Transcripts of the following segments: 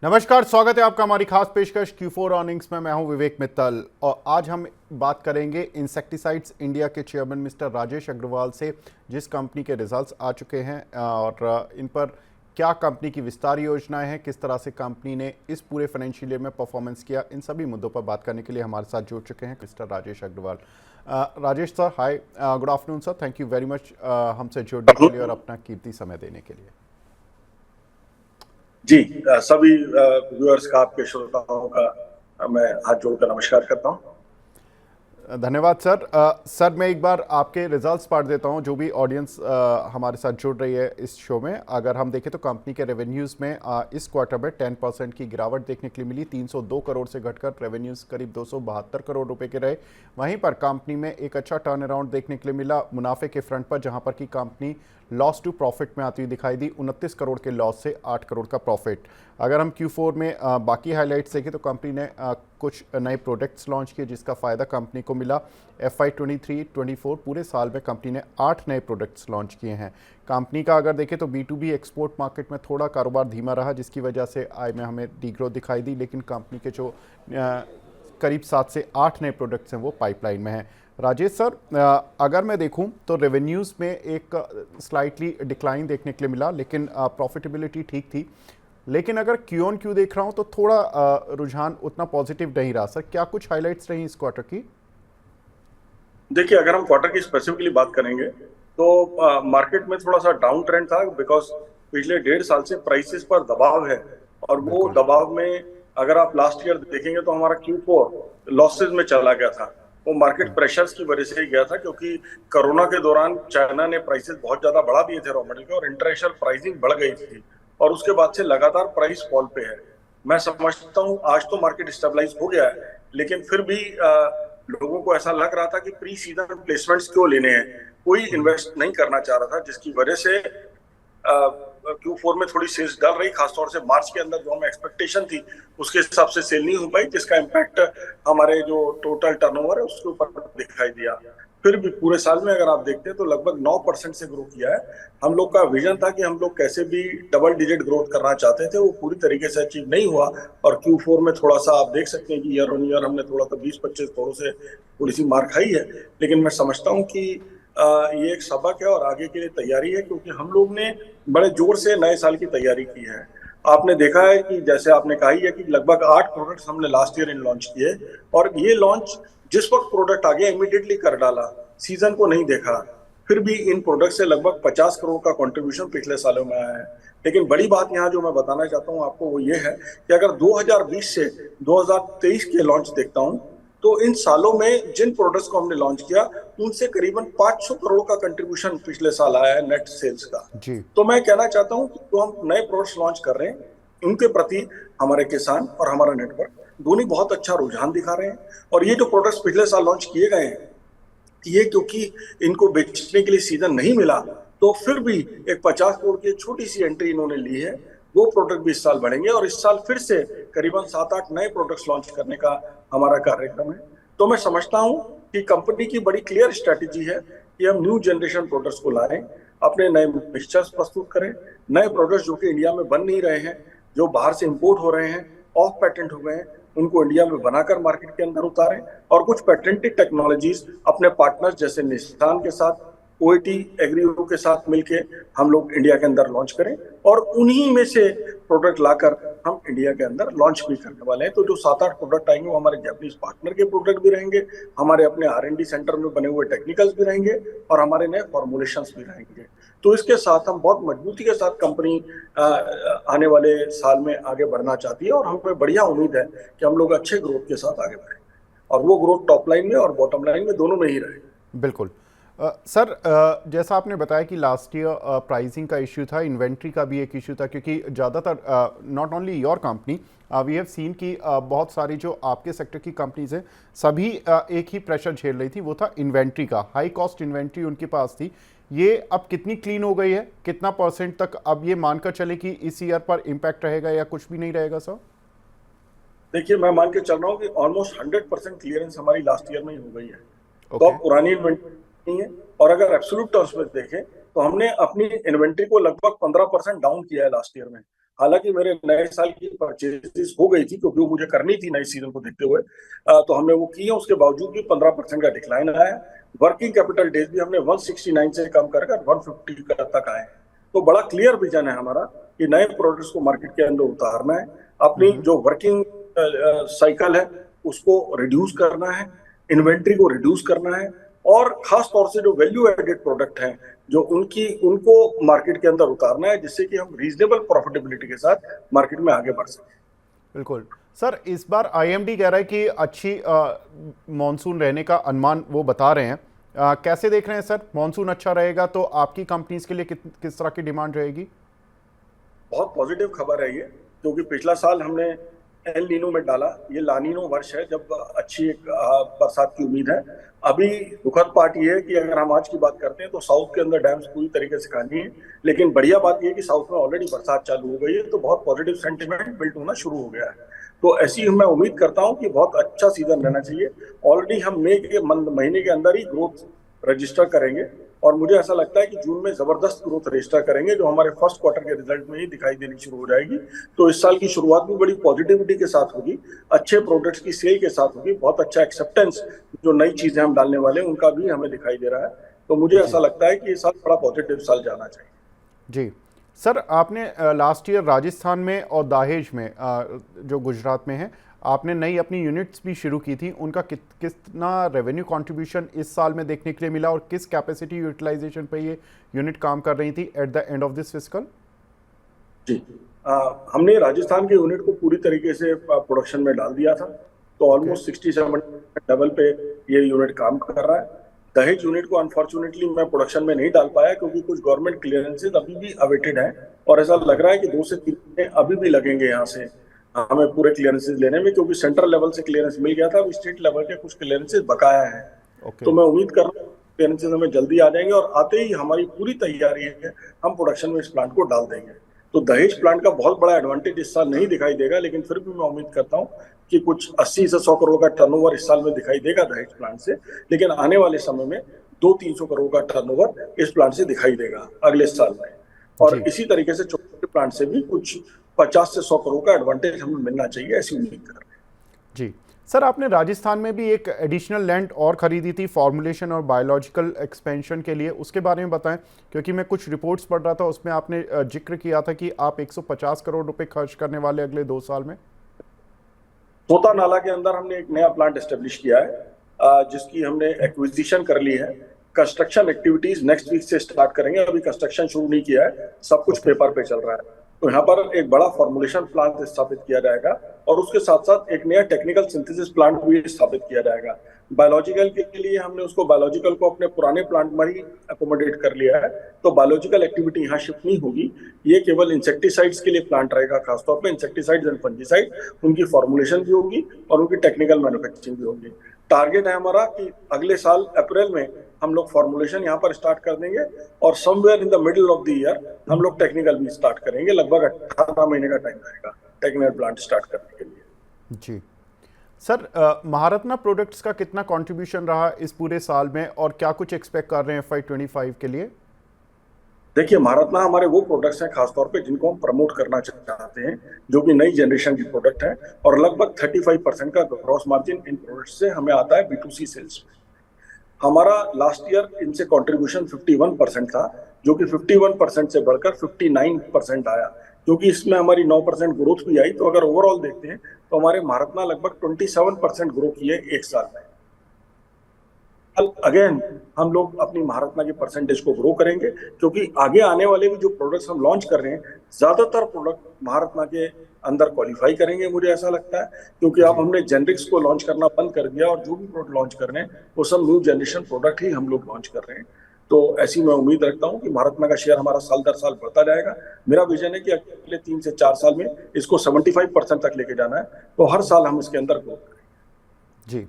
नमस्कार, स्वागत है आपका हमारी खास पेशकश Q4 अर्निंग्स में। मैं हूं विवेक मित्तल और आज हम बात करेंगे इंसेक्टिसाइड्स इंडिया के चेयरमैन मिस्टर राजेश अग्रवाल से, जिस कंपनी के रिजल्ट्स आ चुके हैं और इन पर क्या कंपनी की विस्तार योजनाएं हैं, किस तरह से कंपनी ने इस पूरे फाइनेंशियल ईयर में परफॉर्मेंस किया, इन सभी मुद्दों पर बात करने के लिए हमारे साथ जुड़ चुके हैं mister Rajesh Agarwal. Rajesh sir, hi, good afternoon sir, thank you very much हमसे जुड़ने के लिए और अपना कीमती समय देने के लिए। जी, सभी व्यूअर्स का, आपके श्रोताओं का मैं हाथ जोड़कर नमस्कार करता हूं। धन्यवाद सर। सर, मैं एक बार आपके रिजल्ट्स पढ़ देता हूं, जो भी ऑडियंस हमारे साथ जुड़ रही है इस शो में। अगर हम देखें तो कंपनी के रेवेन्यूज़ में इस क्वार्टर में 10% की गिरावट देखने के लिए मिली। 302 करोड़ से घटकर रेवेन्यूज़ करीब 272 करोड़ रुपए के रहे। वहीं पर कंपनी में एक अच्छा टर्न अराउंड देखने के लिए मिला मुनाफे के फ्रंट पर, जहां पर कि कंपनी लॉस टू प्रॉफिट में आती हुई दिखाई दी। 29 करोड़ के लॉस से 8 करोड़ का प्रॉफिट। अगर हम Q4 में बाकी हाईलाइट्स देखें तो कंपनी ने कुछ नए प्रोडक्ट्स लॉन्च किए, जिसका फ़ायदा कंपनी को मिला। FY 23-24 पूरे साल में कंपनी ने 8 नए प्रोडक्ट्स लॉन्च किए हैं। कंपनी का अगर देखें तो B2B एक्सपोर्ट मार्केट में थोड़ा कारोबार धीमा रहा, जिसकी वजह से आय में हमें डीग्रोथ दिखाई दी। लेकिन कंपनी के जो करीब 7 से 8 नए प्रोडक्ट्स हैं वो पाइपलाइन में हैं। राजेश सर, अगर मैं देखूं तो रेवेन्यूज़ में एक स्लाइटली डिक्लाइन देखने के लिए मिला, लेकिन प्रॉफिटेबिलिटी ठीक थी। लेकिन अगर Q-on-Q देख रहा हूं तो थोड़ा रुझान उतना पॉजिटिव नहीं रहा। सर, क्या कुछ हाइलाइट्स रही इस क्वार्टर की? देखिए, अगर हम क्वार्टर की स्पेसिफिकली बात करेंगे तो मार्केट में थोड़ा सा डाउन ट्रेंड था, बिकॉज पिछले 1.5 साल से प्राइसेस पर दबाव है। और वो बिल्कुल। दबाव में अगर आप लास्ट ईयर देखेंगे तो हमारा Q4 लॉसेस में चला गया था। वो मार्केट प्रेशर्स की वजह से ही गया था, क्योंकि कोरोना के दौरान चाइना ने प्राइसेस बहुत ज्यादा बढ़ा दिए थे रॉ मटेरियल के, और इंटरनेशनल प्राइसिंग बढ़ गई थी। और उसके बाद से लगातार प्राइस फॉल पे है। मैं समझता हूँ आज तो मार्केट स्टेबलाइज हो गया है, लेकिन फिर भी लोगों को ऐसा लग रहा था कि प्री सीजन प्लेसमेंट्स क्यों लेने हैं, कोई इन्वेस्ट नहीं करना चाह रहा था, जिसकी वजह से Q4 में थोड़ी सेल्स डल रही। खासतौर से मार्च के अंदर जो हमें एक्सपेक्टेशन थी उसके हिसाब से सेल नहीं हो पाई, जिसका इम्पैक्ट हमारे जो टोटल टर्नओवर है उसके ऊपर दिखाई दिया। फिर भी पूरे साल में अगर आप देखते हैं तो लगभग 9% से ग्रो किया है। हम लोग का विजन था कि हम लोग कैसे भी डबल डिजिट ग्रोथ करना चाहते थे, वो पूरी तरीके से अचीव नहीं हुआ। और Q4 में थोड़ा सा आप देख सकते हैं कि ईयर ऑन ईयर हमने थोड़ा सा 20-25 करोड़ से थोड़ी सी मार खाई है। लेकिन मैं समझता हूँ कि ये एक सबक है और आगे के लिए तैयारी है, क्योंकि हम लोग ने बड़े जोर से नए साल की तैयारी की है। आपने देखा है कि जैसे आपने कहा ही है कि लगभग 8 प्रोडक्ट्स हमने लास्ट ईयर इन लॉन्च किए, और ये लॉन्च जिस वक्त प्रोडक्ट आ गया इमीडिएटली कर डाला, सीजन को नहीं देखा। फिर भी इन प्रोडक्ट से लगभग 50 करोड़ का कंट्रीब्यूशन पिछले सालों में आया है। लेकिन बड़ी बात यहाँ जो मैं बताना चाहता हूँ आपको वो ये है कि अगर 2020 से 2023 के लॉन्च देखता हूँ तो इन सालों में जिन प्रोडक्ट्स को हमने लॉन्च किया उनसे करीबन 500 करोड़ का कंट्रीब्यूशन पिछले साल आया है नेट सेल्स का। जी। तो मैं कहना चाहता हूँ कि जो हम नए प्रोडक्ट्स लॉन्च कर रहे हैं उनके प्रति हमारे किसान और हमारा नेटवर्क दोनों बहुत अच्छा रुझान दिखा रहे हैं। और ये जो प्रोडक्ट्स पिछले साल लॉन्च किए गए हैं, ये क्योंकि इनको बेचने के लिए सीजन नहीं मिला, तो फिर भी एक 50 करोड़ की छोटी सी एंट्री इन्होंने ली है। वो प्रोडक्ट भी इस साल बढ़ेंगे और इस साल फिर से करीबन 7-8 नए प्रोडक्ट्स लॉन्च करने का हमारा कार्यक्रम है। तो मैं समझता हूं कि कंपनी की बड़ी क्लियर स्ट्रेटेजी है कि हम न्यू जनरेशन प्रोडक्ट्स को लाएं, अपने नए मिक्सचर्स प्रस्तुत करें, नए प्रोडक्ट्स जो कि इंडिया में बन नहीं रहे हैं, जो बाहर से इंपोर्ट हो रहे हैं, ऑफ पेटेंट हो गए हैं, उनको इंडिया में बनाकर मार्केट के अंदर उतारें। और कुछ पेटेंटेड टेक्नोलॉजीज अपने पार्टनर्स जैसे निस्सान के साथ, ओईटी एग्रीओ के साथ मिलके हम लोग इंडिया के अंदर लॉन्च करें, और उन्हीं में से प्रोडक्ट लाकर हम इंडिया के अंदर लॉन्च भी करने वाले हैं। तो जो 7-8 प्रोडक्ट आएंगे वो हमारे जापानीज पार्टनर के प्रोडक्ट भी रहेंगे, हमारे अपने R&D सेंटर में बने हुए टेक्निकल्स भी रहेंगे, और हमारे नए फॉर्मुलेशंस भी रहेंगे। तो इसके साथ हम बहुत मजबूती के साथ कंपनी आने वाले साल में आगे बढ़ना चाहती है, और हमें बढ़िया उम्मीद है कि हम लोग अच्छे ग्रोथ के साथ आगे बढ़ें, और वो ग्रोथ टॉप लाइन में और बॉटम लाइन में दोनों में ही रहे। बिल्कुल। सर, जैसा आपने बताया कि लास्ट ईयर प्राइसिंग का इश्यू था, इन्वेंट्री का भी एक इश्यू था, क्योंकि ज़्यादातर not only your company, we have seen कि बहुत सारी जो आपके सेक्टर की कंपनीज हैं सभी एक ही प्रेशर झेल रही थी, वो था इन्वेंट्री का। हाई कॉस्ट इन्वेंट्री उनके पास थी। ये अब कितनी क्लीन हो गई है, कितना % तक अब ये मानकर चले कि इस ईयर पर इम्पैक्ट रहेगा या कुछ भी नहीं रहेगा सर? देखिए, मैं मान के चल रहा हूँ कि ऑलमोस्ट 100% क्लियरेंस हमारी लास्ट ईयर में ही हो गई है। तो ओके। अब पुरानी इन्वेंट्री नहीं है। और अगर एब्सोल्यूट टर्म्स में देखें तो हमने अपनी इन्वेंट्री को लगभग 15% डाउन किया है लास्ट ईयर में। हालांकि मेरे नए साल की परचेजेस हो गई थी क्योंकि वो मुझे करनी थी नए सीजन को देखते हुए, तो हमने वो की है। उसके बावजूद भी 15% का डिक्लाइन आया है। वर्किंग कैपिटल डेज भी हमने 169 से कम कर 150 तक आए। तो बड़ा क्लियर विजन है हमारा कि नए प्रोडक्ट्स को मार्केट के अंदर उतारना है, अपनी जो वर्किंग साइकिल है उसको रिड्यूस करना है, इन्वेंट्री को रिड्यूस करना है, और खास तौर से जो वैल्यू एडेड प्रोडक्ट हैं जो उनको मार्केट के अंदर उतारना है, जिससे कि हम रीजनेबल प्रॉफिटेबिलिटी के साथ मार्केट में आगे बढ़ सकें। बिल्कुल सर, इस बार आईएमडी कह रहा है कि अच्छी मॉनसून रहने का अनुमान वो बता रहे हैं। कैसे देख रहे हैं सर, मॉनसून अच्छा रहेगा तो आपकी कंपनीज के लिए किस तरह की डिमांड रहेगी? बहुत पॉजिटिव खबर है ये, क्योंकि पिछला साल हमने एल नीनो में डाला, ये लानीनो वर्ष है जब अच्छी बरसात की उम्मीद है। अभी दुखद पार्ट ये है कि अगर हम आज की बात करते हैं तो साउथ के अंदर डैम्स पूरी तरीके से खाली है, लेकिन बढ़िया बात ये है कि साउथ में ऑलरेडी बरसात चालू हो गई है, तो बहुत पॉजिटिव सेंटिमेंट बिल्ड होना शुरू हो गया है। तो ऐसी मैं उम्मीद करता हूँ कि बहुत अच्छा सीजन रहना चाहिए। ऑलरेडी हम मई के महीने के अंदर ही ग्रोथ रजिस्टर करेंगे, और मुझे ऐसा लगता है कि जून में जबरदस्त ग्रोथ रजिस्टर करेंगे, जो हमारे फर्स्ट क्वार्टर के रिजल्ट में ही दिखाई देनी शुरू हो जाएगी। तो इस साल की शुरुआत भी बड़ी पॉजिटिविटी के साथ होगी, अच्छे प्रोडक्ट्स की सेल के साथ होगी, बहुत अच्छा एक्सेप्टेंस जो नई चीजें हम डालने वाले हैं उनका भी हमें दिखाई दे रहा है। तो मुझे ऐसा लगता है कि ये साल बड़ा पॉजिटिव साल जाना चाहिए। जी सर, आपने लास्ट ईयर राजस्थान में और दहेज में जो गुजरात में है, आपने नई अपनी यूनिट्स भी शुरू की थी। उनका कितना रेवेन्यू कंट्रीब्यूशन इस साल में देखने के लिए मिला, और किस कैपेसिटी यूटिलाइजेशन पे ये यूनिट काम कर रही थी at the end of this fiscal? जी, हमने राजस्थान के यूनिट को पूरी तरीके से प्रोडक्शन में डाल दिया था, तो ऑलमोस्ट 67 लेवल पे ये यूनिट काम कर रहा है। दहेज यूनिट को अनफॉर्चुनेटली मैं प्रोडक्शन में नहीं डाल पाया, क्योंकि कुछ गवर्नमेंट क्लियरेंसेज अभी भी अवेटेड हैं, और ऐसा लग रहा है कि 2 से 3 महीने अभी भी लगेंगे यहाँ से हमें पूरे क्लियरेंसेज लेने में, क्योंकि सेंट्रल लेवल से क्लियरेंस मिल गया था, अब स्टेट लेवल के कुछ क्लियरेंसेज बकाया है। तो मैं उम्मीद कर रहा हूँ क्लियरेंसेज हमें जल्दी आ जाएंगे, और आते ही हमारी पूरी तैयारी है, हम प्रोडक्शन में इस प्लांट को डाल देंगे। तो दहेज प्लांट का बहुत बड़ा एडवांटेज इस साल नहीं दिखाई देगा, लेकिन फिर भी मैं उम्मीद करता हूँ कि कुछ 80 से 100 करोड़ का टर्नओवर इस साल में दिखाई देगा दहेज प्लांट से, लेकिन आने वाले समय में 200-300 करोड़ का टर्नओवर इस प्लांट से दिखाई देगा अगले साल में। और इसी तरीके से छोटे प्लांट से भी कुछ 50 से 100 करोड़ का एडवांटेज हमें मिलना चाहिए, ऐसी उम्मीद कर रहे हैं। जी सर, आपने राजस्थान में भी एक एडिशनल लैंड और खरीदी थी फॉर्मुलेशन और बायोलॉजिकल एक्सपेंशन के लिए, उसके बारे में बताएं, क्योंकि मैं कुछ रिपोर्ट्स पढ़ रहा था, उसमें आपने जिक्र किया था कि आप 150 करोड़ रुपए खर्च करने वाले अगले 2 साल में। तोता नाला के अंदर हमने एक नया प्लांट एस्टेब्लिश किया है, जिसकी हमने एक्विजिशन कर ली है। कंस्ट्रक्शन एक्टिविटीज नेक्स्ट वीक से स्टार्ट करेंगे, अभी कंस्ट्रक्शन शुरू नहीं किया है, सब कुछ पेपर पे चल रहा है। तो यहाँ पर एक बड़ा फॉर्मुलेशन प्लांट स्थापित किया जाएगा, और उसके साथ साथ एक नया टेक्निकल सिंथेसिस प्लांट भी स्थापित किया जाएगा। बायोलॉजिकल के लिए हमने उसको बायोलॉजिकल को अपने पुराने प्लांट में ही अकोमोडेट कर लिया है, तो बायोलॉजिकल एक्टिविटी यहाँ शिफ्ट नहीं होगी। ये केवल इंसेक्टिसाइड्स के लिए प्लांट रहेगा, खासतौर पे इंसेक्टिसाइड्स एंड फंजीसाइड, उनकी फॉर्मुलेशन भी होगी और उनकी टेक्निकल मैन्युफैक्चरिंग भी होगी। टारगेट है हमारा कि अगले साल अप्रैल में हम लोग फॉर्मुलेशन यहाँ पर स्टार्ट कर देंगे, और somewhere in the middle of the year हम लोग टेक्निकल भी स्टार्ट करेंगे। लगभग 18 महीने का टाइम रहेगा टेक्निकल प्लांट स्टार्ट करने के लिए। जी सर, महारत्ना प्रोडक्ट्स का कितना कंट्रीब्यूशन रहा इस पूरे साल में, और क्या कुछ एक्सपेक्ट कर रहे हैं FY25 के लिए? देखिए, महारत्ना हमारे वो प्रोडक्ट्स हैं खासतौर पे जिनको हम प्रमोट करना चाहते हैं, जो कि नई जनरेशन की प्रोडक्ट है, और लगभग 35% का ग्रॉस मार्जिन इन प्रोडक्ट्स से हमें आता है B2C सेल्स में। हमारा लास्ट ईयर इनसे कंट्रीब्यूशन 51% था, जो कि 51% से बढ़कर 59% आया, क्योंकि इसमें हमारी 9% ग्रोथ भी आई। तो अगर ओवरऑल देखते हैं तो हमारे महारत्ना लगभग 27% ग्रो किए एक साल में। अगेन हम लोग अपनी महारत्ना के परसेंटेज को ग्रो करेंगे, क्योंकि आगे आने वाले भी जो प्रोडक्ट्स हम लॉन्च कर रहे हैं, ज्यादातर प्रोडक्ट महारत्ना के अंदर क्वालिफाई करेंगे, मुझे ऐसा लगता है, क्योंकि अब हमने जेनरिक्स को लॉन्च करना बंद कर दिया, और जो भी प्रोडक्ट लॉन्च कर रहे हैं वो सब न्यू जनरेशन प्रोडक्ट ही हम लोग लॉन्च कर रहे हैं। तो ऐसी मैं उम्मीद रखता हूँ कि महारत्ना का शेयर हमारा साल दर साल बढ़ता जाएगा। मेरा विजन है कि अगले 3 से 4 साल में इसको 75% तक लेके जाना है, तो हर साल हम इसके अंदर ग्रोथ करेंगे। जी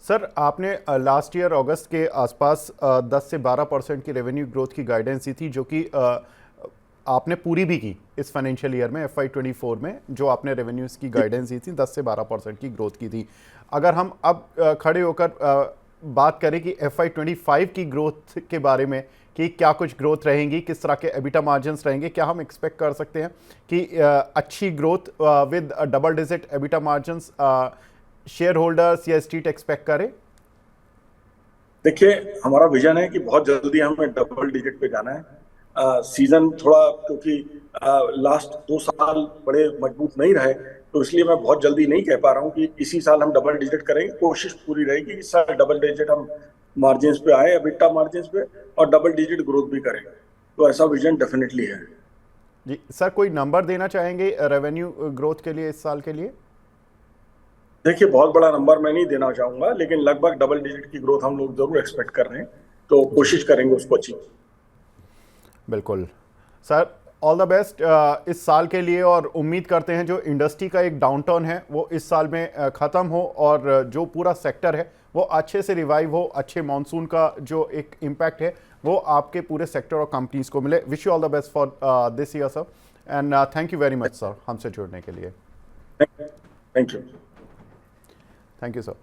सर, आपने लास्ट ईयर अगस्त के आसपास 10 से 12% की रेवेन्यू ग्रोथ की गाइडेंस दी थी, जो कि आपने पूरी भी की इस फाइनेंशियल ईयर में। FY24 में जो आपने रेवेन्यूज़ की गाइडेंस दी थी 10 से 12% की ग्रोथ की थी। अगर हम अब खड़े होकर बात करें कि FY25 की ग्रोथ के बारे में कि क्या कुछ ग्रोथ रहेंगी, किस तरह के एबिटा मार्जिन्स रहेंगे, क्या हम एक्सपेक्ट कर सकते हैं कि अच्छी growth with double digit EBITDA margins share holders या स्ट्रीट एक्सपेक्ट करें? देखिए, हमारा विजन है कि बहुत जल्दी हमें डबल डिजिट पे जाना है। सीजन थोड़ा, क्योंकि लास्ट 2 साल बड़े मजबूत नहीं रहे, तो इसलिए मैं बहुत जल्दी नहीं कह पा रहा हूँ कि इसी साल हम डबल डिजिट करेंगे। कोशिश पूरी रहेगी कि इस साल डबल डिजिट हम मार्जिन्स पे आए, एबिटा मार्जिन्स पे, और डबल डिजिट ग्रोथ भी करेंगे। तो ऐसा विजन डेफिनेटली है। जी सर, कोई नंबर देना चाहेंगे रेवेन्यू ग्रोथ के लिए इस साल के लिए? देखिए, बहुत बड़ा नंबर मैं नहीं देना चाहूंगा, लेकिन लगभग डबल डिजिट की ग्रोथ हम लोग जरूर एक्सपेक्ट कर रहे हैं, तो कोशिश करेंगे उसको अचीव। बिल्कुल सर, ऑल द बेस्ट इस साल के लिए, और उम्मीद करते हैं जो इंडस्ट्री का एक डाउनटर्न है वो इस साल में ख़त्म हो, और जो पूरा सेक्टर है वो अच्छे से रिवाइव हो, अच्छे मानसून का जो एक इम्पैक्ट है वो आपके पूरे सेक्टर और कंपनीज को मिले। Wish you all the best for this year sir, and thank you very much sir हमसे जुड़ने के लिए। Thank you. Thank you sir.